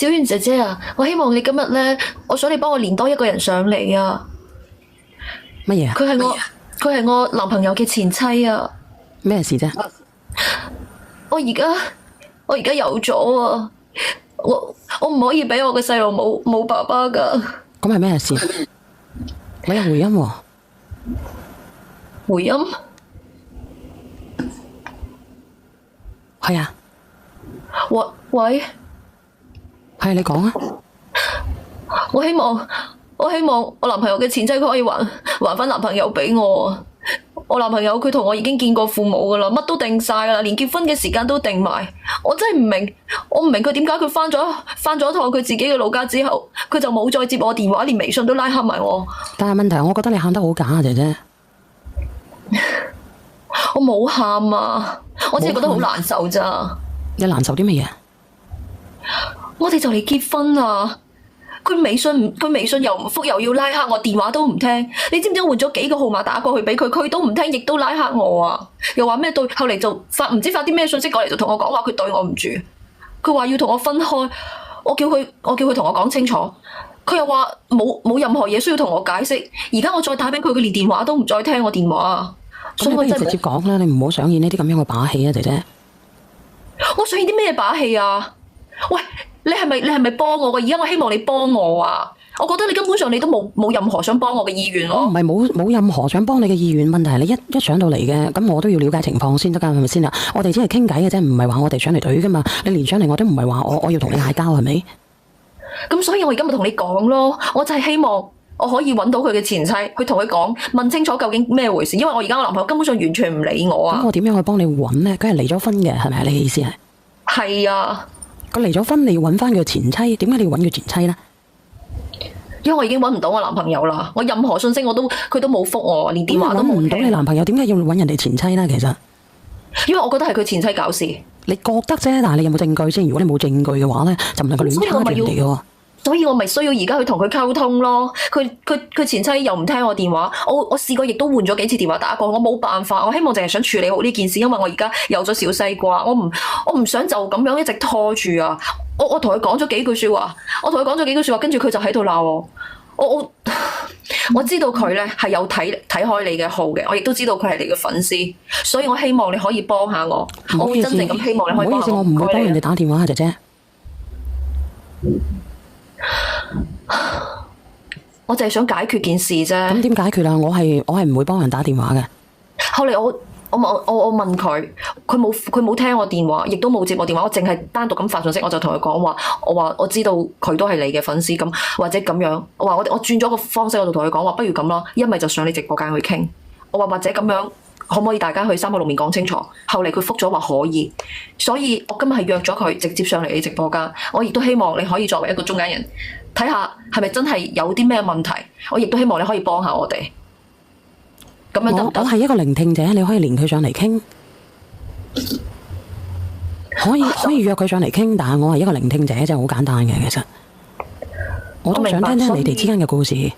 小圓姐姐啊，我希望你今日咧，我想你幫我連多一個人上嚟啊。乜嘢啊？佢係我男朋友嘅前妻啊。咩事啫？我而家有咗啊！我唔可以俾我嘅細路冇爸爸噶。咁係咩事？我有回音喎。回音？係啊。喂，係你講啊。我希望我男朋友嘅前妻佢可以還翻男朋友俾我啊！我男朋友佢同我已經見過父母噶啦，乜都定晒噶啦，連結婚嘅時間都定埋。我真係唔明，我唔明佢點解佢翻咗一趟佢自己嘅老家之後，佢就冇再接我電話，連微信都拉黑埋我。但係問題，我覺得你喊得好假啊，姐姐。我冇喊啊，我只係覺得好難受咋。你難受啲乜嘢？我哋就嚟結婚啦！佢微信又唔覆，又要拉黑我，電話都唔聽。你知唔知我換咗幾個號碼打過去俾佢，佢都唔聽，亦都拉黑我啊！又話咩對，後嚟就唔知發啲咩信息過嚟，就同我講話佢對我唔住，佢話要同我分開。我叫佢同我講清楚，佢又話冇任何嘢需要同我解釋。而家我再打俾佢，佢連電話都唔再聽我電話啊！所以我真係直接講啦，你唔好上演呢啲咁樣嘅把戲啊，姐姐。我上演啲咩把戲啊？喂！你係咪幫我㗎？而家我希望你幫我啊！我覺得你根本上你都冇任何想幫我嘅意願咯。我唔係冇任何想幫你嘅意願，問題係你一上到嚟嘅，咁我都要了解情況先得㗎，係咪先啊？我哋只係傾偈嘅啫，唔係話我哋上嚟懟㗎嘛。你連上嚟我都唔係話我要同你嗌交，係咪？咁所以我而家咪同你講咯，我就係希望我可以揾到佢嘅前妻，去同佢講，問清楚究竟咩回事。因為我而家我男朋友根本上完全唔理我啊。咁我點樣去幫你揾呢？佢係離咗婚嘅，係咪？你嘅意思係？係啊。佢離咗婚，你要揾翻佢前妻，點解你要揾佢前妻呢？因為我已經揾唔到我男朋友啦，我任何信息佢都冇覆我，連電話都冇。揾唔到你男朋友，點解要揾人哋前妻呢？其實，因為我覺得係佢前妻搞事。你覺得啫，但係你有冇證據先？如果你冇證據嘅話呢，就唔能夠亂插住人哋嘅喎。所以我咪需要而家去同佢溝通咯。佢前妻又唔聽我電話，我試過亦都換咗幾次電話打過，我冇辦法。我希望淨係想處理好呢件事，因為我而家有咗小西瓜，我唔想就咁樣一直拖住啊！我同佢講咗幾句說話，跟住佢就喺度鬧我。我知道佢咧係有睇開你嘅號嘅，我亦都知道佢係你嘅粉絲，所以我希望你可以幫下我。我會真正咁希望你可以幫下我。唔好意思，我唔會幫人哋打電話，姐姐。我就係想解決件事啫。咁點解決啊？我係唔會幫人打電話嘅。後嚟我問佢，佢冇聽我電話，亦都冇接我電話。我淨係單獨咁發信息，我就同佢講話，我知道佢都係你嘅粉絲，咁或者咁樣，我轉咗個方式，我就同佢講話，不如咁啦，一咪就上你直播間去傾。我話或者咁樣，可唔可以大家去316面講清楚？後嚟佢覆咗話可以，所以我今日係約咗佢直接上嚟你直播間。我亦都希望你可以作為一個中間人，睇下係咪真係有啲咩問題。我亦都希望你可以幫下我哋。咁樣得唔得？我係一個聆聽者，你可以連佢上嚟傾，可以約佢上嚟傾，但係我係一個聆聽者，就好簡單嘅。其實我都想聽聽你哋之間嘅故事。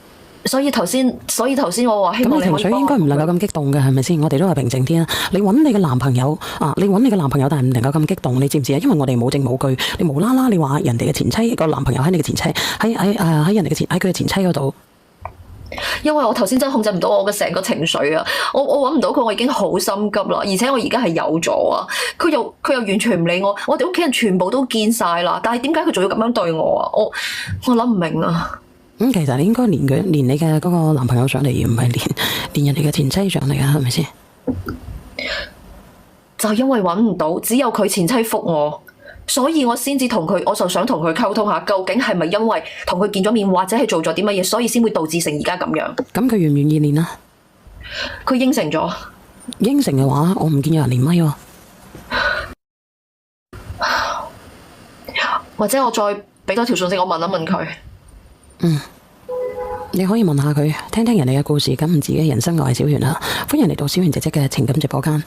所以頭先我話希望你可以幫我。咁你情緒應該唔能夠咁激動嘅，係咪先？我哋都係平靜啲啦。你揾你嘅男朋友啊，但係唔能夠咁激動，你知唔知啊？因為我哋冇證冇據，你無啦啦你話人哋嘅前妻個男朋友喺你嘅前妻喺佢嘅前妻嗰度。因為我頭先真係控制唔到我嘅成個情緒啊！我揾唔到佢，我已經好心急啦。而且我而家係有咗啊，佢又完全唔理我。我哋屋企人全部都見晒啦，但係點解佢仲要咁樣對我啊？我諗唔明啊！其實你應該連你嘅嗰個男朋友上嚟，而唔係連人哋嘅前妻上嚟啊？係咪先？就因為揾唔到，只有佢前妻覆我。所以我先至同佢，我就想同佢溝通下，究竟係咪因為同佢見咗面，或者係做咗啲乜嘢，所以先會導致成而家咁樣。咁佢願唔願意練啊？佢應承咗。應承嘅話，我唔見有人連咪喎。或者我再俾多條信息，我問一問佢。你可以問下佢，聽聽人哋嘅故事，感悟自己嘅人生。我係小圓啦，歡迎嚟到小圓姐姐嘅情感直播間。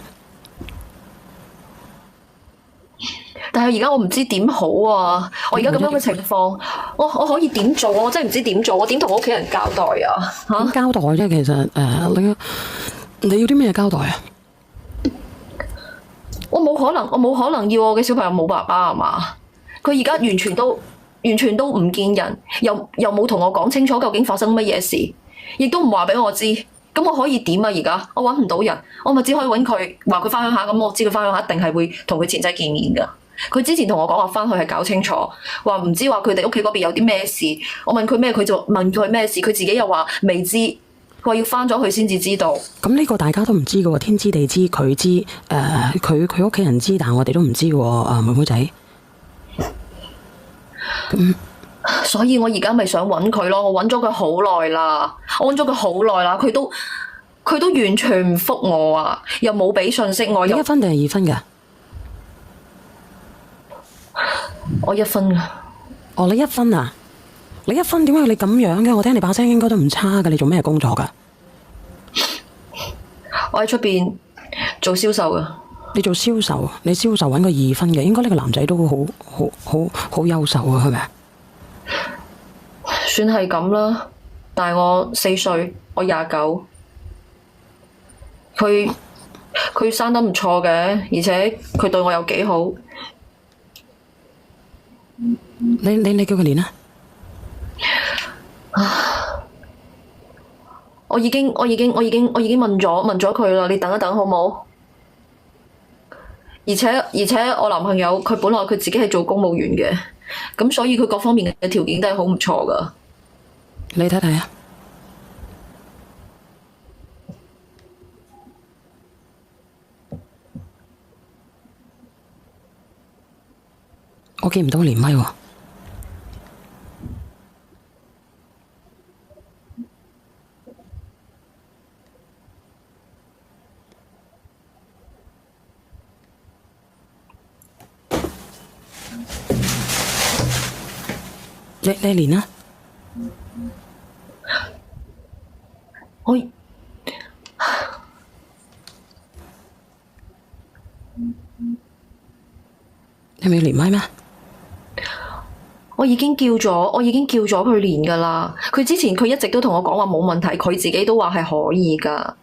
但係而家我唔知點好啊！我而家咁樣嘅情況，我可以點做？我真係唔知點做，我點同屋企人交代啊？點交代啫？其實你要啲咩交代啊？我冇可能要我嘅小朋友冇爸爸啊嘛？佢而家完全完全都唔見人，又冇同我講清楚究竟發生乜嘢事，亦都唔話俾我知。咁我可以點啊？而家我揾唔到人，我咪只可以揾佢，話佢翻鄉下。咁我知佢翻鄉下一定係會同佢前妻見面噶。佢之前同我講話翻去係搞清楚，話唔知話佢哋屋企嗰邊有啲咩事。我問佢咩，佢就問佢咩事，佢自己又話未知，佢話要翻咗去先至知道。咁呢個大家都唔知嘅喎，天知地知，佢知，佢屋企人知，但係我哋都唔知嘅喎，妹妹仔。咁。所以我而家咪想揾佢咯，我揾咗佢好耐啦，佢都完全唔覆我啊，又冇俾信息我。你一分定係二分㗎？我一分㗎。哦，你一分啊？你一分點解你咁樣嘅？我聽你把聲應該都唔差㗎，你做咩工作㗎？我喺出邊做銷售㗎。你做銷售，你銷售揾個二分嘅，應該呢個男仔都好優秀啊，係咪？算係咁啦，大我4歲，我29，佢生得唔錯嘅，而且佢對我有幾好。你叫佢練啊！我已經問咗佢啦，你等一等好冇？而且我男朋友佢本來佢自己係做公務員嘅，咁所以佢各方面嘅條件都係好唔錯噶。你睇睇啊！我見唔到連咪喎。你連啊！我你咪連麥咩？我已經叫咗佢連噶啦。佢之前佢一直都同我講話冇問題，佢自己都話係可以噶，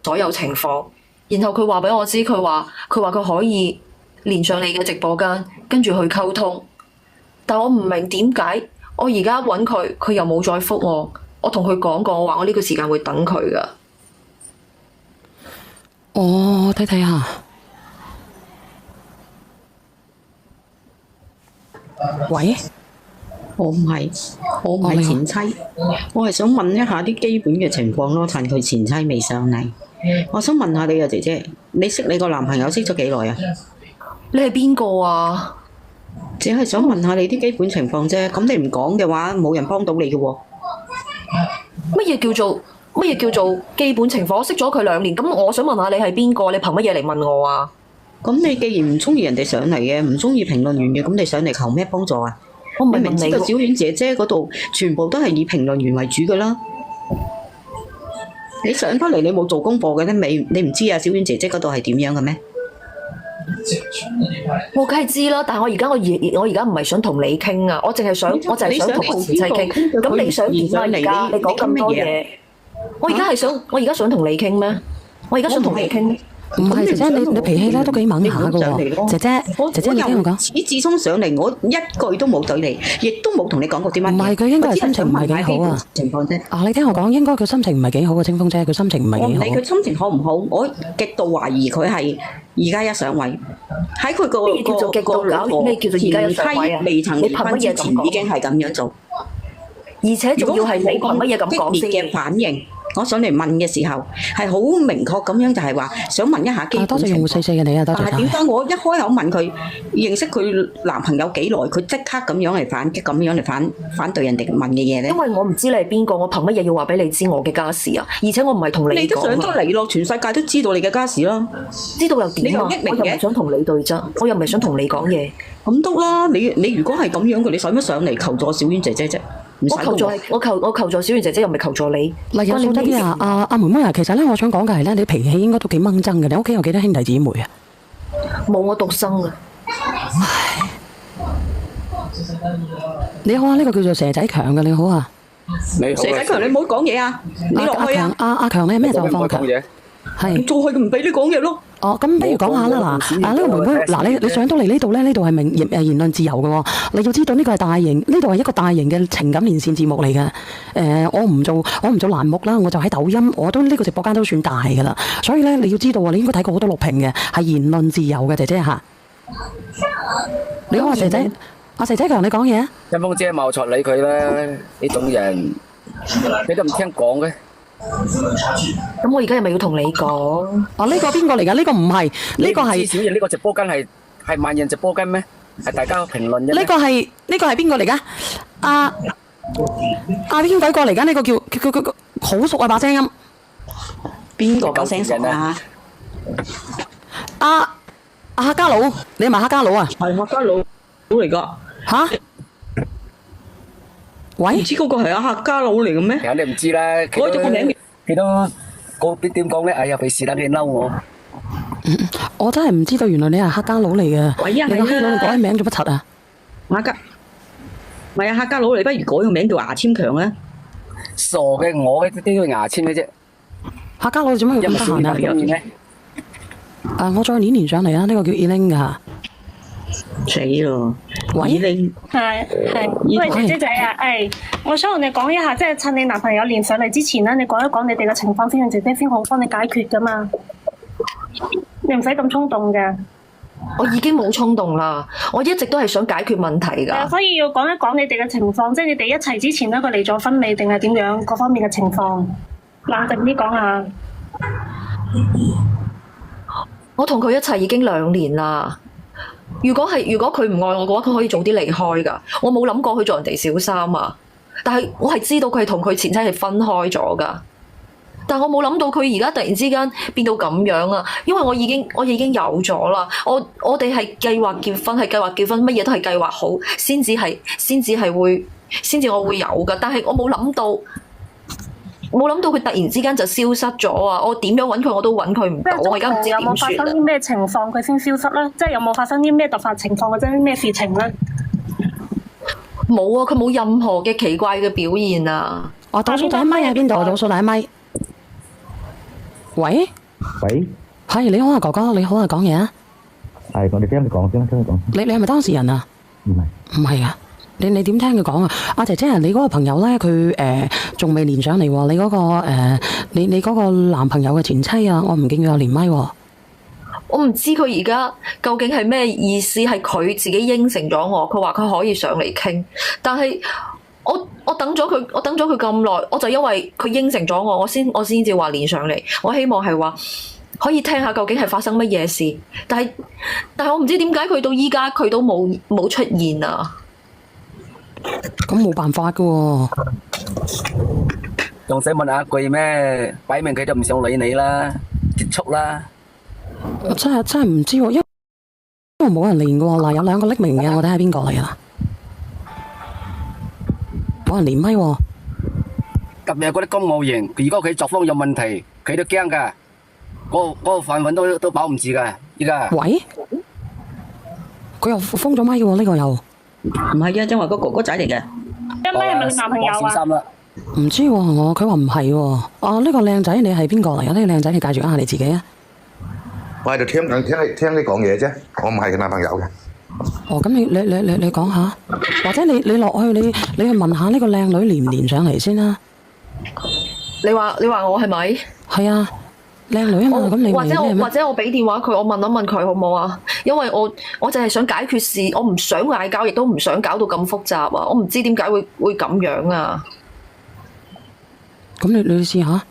所有情況。然後佢話俾我知，佢話佢可以連上你嘅直播間，跟住去溝通。但我唔明點解我而家揾佢，佢又冇再覆我。我同佢講過，我話我呢個時間會等佢噶。我睇睇下。喂，我唔係前妻，我係想問一下啲基本嘅情況咯。趁佢前妻未上嚟，我想問下你啊，姐姐，你識你個男朋友識咗幾耐啊？你係邊個啊？只係想問下你啲基本情況啫。咁你唔講嘅話，冇人幫到你嘅喎。乜嘢叫做基本情況？我識咗佢2年，咁我想問下你係邊個？你憑乜嘢嚟問我啊？咁你既然唔中意人哋上嚟嘅，唔中意評論員嘅，咁你上嚟求咩幫助啊？我唔係問明知個小丸姐姐嗰度全部都係以評論員為主噶啦。你上翻嚟你冇做功課嘅咧，你唔知啊？小丸姐姐嗰度係點樣嘅咩？我梗係知啦，但係我而家唔係想同你傾啊，我就係想同我前妻傾。咁你想點啊？而家你講咁多嘢，我而家想同你傾咩？我而家想同你傾。唔係姐姐，你脾氣咧都幾猛下㗎喎。姐姐，你聽我講。始至終上嚟，我一句都冇對你，亦都冇同你講過啲乜嘢。唔係佢應該係心情唔係幾好啊。情況啫。啊，你聽我講，應該佢心情唔係幾好嘅，清風姐，佢心情唔係幾好。我唔理佢心情好唔好，我極度懷疑佢係而家一上位，喺佢個咩叫做極度搞？咩叫做而家一上位啊？未曾離婚之前已經係咁樣做，而且仲要係你憑乜嘢咁講先？激烈嘅反應。我上嚟問嘅時候係好明確咁樣，就係話想問一下基本情況。多謝用戶44嘅你啊，多謝。但係點解我一開口問佢認識佢男朋友幾耐，佢即刻咁樣嚟反擊，咁樣嚟反對人哋問嘅嘢咧？因為我唔知你係邊個，我憑乜嘢要話俾你知我嘅家事啊？而且我唔係同你講啊。你都上得嚟咯，全世界都知道你嘅家事啦。知道又點啊？我又唔係想同你對質，我又唔係想同你講嘢。咁得啦，你如果係咁樣嘅，你使乜上嚟求助小婉姐姐啫？我求助小圓姐姐，又唔係求助你。嗱，有數得啲啊，阿妹妹啊，其實咧，我想講嘅係咧，你脾氣應該都幾掹憎嘅。你屋企有幾多兄弟姊妹啊？冇，我獨生啊。唉，你好啊，呢個叫做蛇仔強嘅，你好啊。蛇仔強，你唔好講嘢啊！你落去啊！阿強，你係咩狀況啊？強係做係唔俾你講嘢咯。哦，咁不如講下啦，嗱，呢個妹妹，嗱，你上到嚟呢度咧，呢度係言論自由嘅喎，你要知道呢個係大型，呢度係一個大型嘅情感連線節目嚟嘅。我唔做欄目啦，我就喺抖音，我都呢個直播間都算大㗎啦。所以咧，你要知道啊，你應該睇過好多錄屏嘅，係言論自由嘅，姐姐嚇。你好啊，姐姐，阿姐姐佢同你講嘢啊。春風姐冇錯理佢啦，呢種人你都唔聽講嘅。咁我而家係咪要同你講？哦，呢個邊個嚟㗎？呢個唔係，呢個係。小姐呢個直播間係萬人直播間咩？係大家評論啫。呢個係邊個嚟㗎？邊鬼過嚟㗎？呢個叫佢好熟啊把聲音。邊個把聲熟啊？客家佬，你係咪客家佬啊？係客家佬嚟㗎。吓？喂？唔知嗰個係客家佬嚟嘅咩？有你唔知啦，改咗個名，佢都點講咧？哎呀，費事啦，佢嬲我。我真係唔知道，原來你係客家佬嚟嘅。喂呀，你個閪佬，你改名做乜柒啊？客家，唔係啊，客家佬，你不如改個名叫牙籤強啊！傻嘅，我呢啲牙籤嘅啫。客家佬做乜要咁得閒啊？我再連上嚟啊！呢個叫 Elaine 㗎。死咯！喂，Elaine。係，喂，姐姐仔啊，我想同你講一下，即係趁你男朋友連上嚟之前咧，你講一講你哋嘅情況先，姐姐先好幫你解決噶嘛。你唔使咁衝動嘅。我已經冇衝動啦，我一直都係想解決問題㗎。所以要講一講你哋嘅情況，即係你哋一齊之前咧，佢離咗婚未定係點樣？各方面嘅情況，冷靜啲講下。我同佢一齊已經2年啦。如果佢唔愛我嘅話，佢可以早啲離開㗎。我冇諗過去做人哋小三啊。但係我係知道佢係同佢前妻係分開咗㗎。但我冇諗到佢而家突然之間變到咁樣啊！因為我已經有咗啦。我哋係計劃結婚，乜嘢都係計劃好，先至我會有㗎。但係我冇諗到佢突然之間就消失咗啊！我點樣揾佢我都揾佢唔到，我而家唔知點算。有冇發生啲咩情況佢先消失咧？即係有冇發生啲咩突發情況或者啲咩事情咧？冇啊！佢冇任何嘅奇怪嘅表現啊！倒數第一咪喺邊度？倒數第一咪。喂，係你好啊，哥哥，你好啊，講嘢啊。係，我哋聽佢講先，聽佢講。你係咪當事人啊？唔係。唔係啊？你點聽佢講啊？阿姐姐啊，你嗰個朋友咧，佢仲未連上嚟喎。你嗰個你嗰個男朋友嘅前妻啊，我唔見佢有連咪喎。我唔知佢而家究竟係咩意思，係佢自己應承咗我，佢話佢可以上嚟傾，但係我等咗佢咁耐，我就因為佢應承咗我先至話連上嚟。我希望係話可以聽下究竟係發生乜嘢事，但係我唔知點解佢到依家佢都冇出現啊！咁冇辦法噶喎，仲使問下一句咩？擺明佢就唔想理你啦，結束啦。我真係唔知喎，因為冇人連噶喎。嗱，有2個匿名嘅，我睇下邊個嚟啊？冇人連咪喎。特別係嗰啲公務員，如果佢作風有問題，佢都驚噶。嗰個飯碗都保唔住噶。依家喂，佢又封咗咪嘅喎，呢個又唔係啊，因為個哥哥仔嚟嘅。一咪係咪你男朋友啊？唔知喎，佢話唔係喎。呢個靚仔你係邊個嚟啊？呢個靚仔你介紹一下你自己啊。我喺度聽你講嘢啫，我唔係佢男朋友嘅。咁你講下，或者你落去你去問下呢個靚女連唔連上嚟先啦。你話我係咪？係啊，靚女啊嘛，咁你或者我俾電話佢，我問一問佢好唔好啊？因為我淨係想解決事，我唔想嗌交，亦都唔想搞到咁複雜啊！我唔知點解會咁樣啊！咁你試下。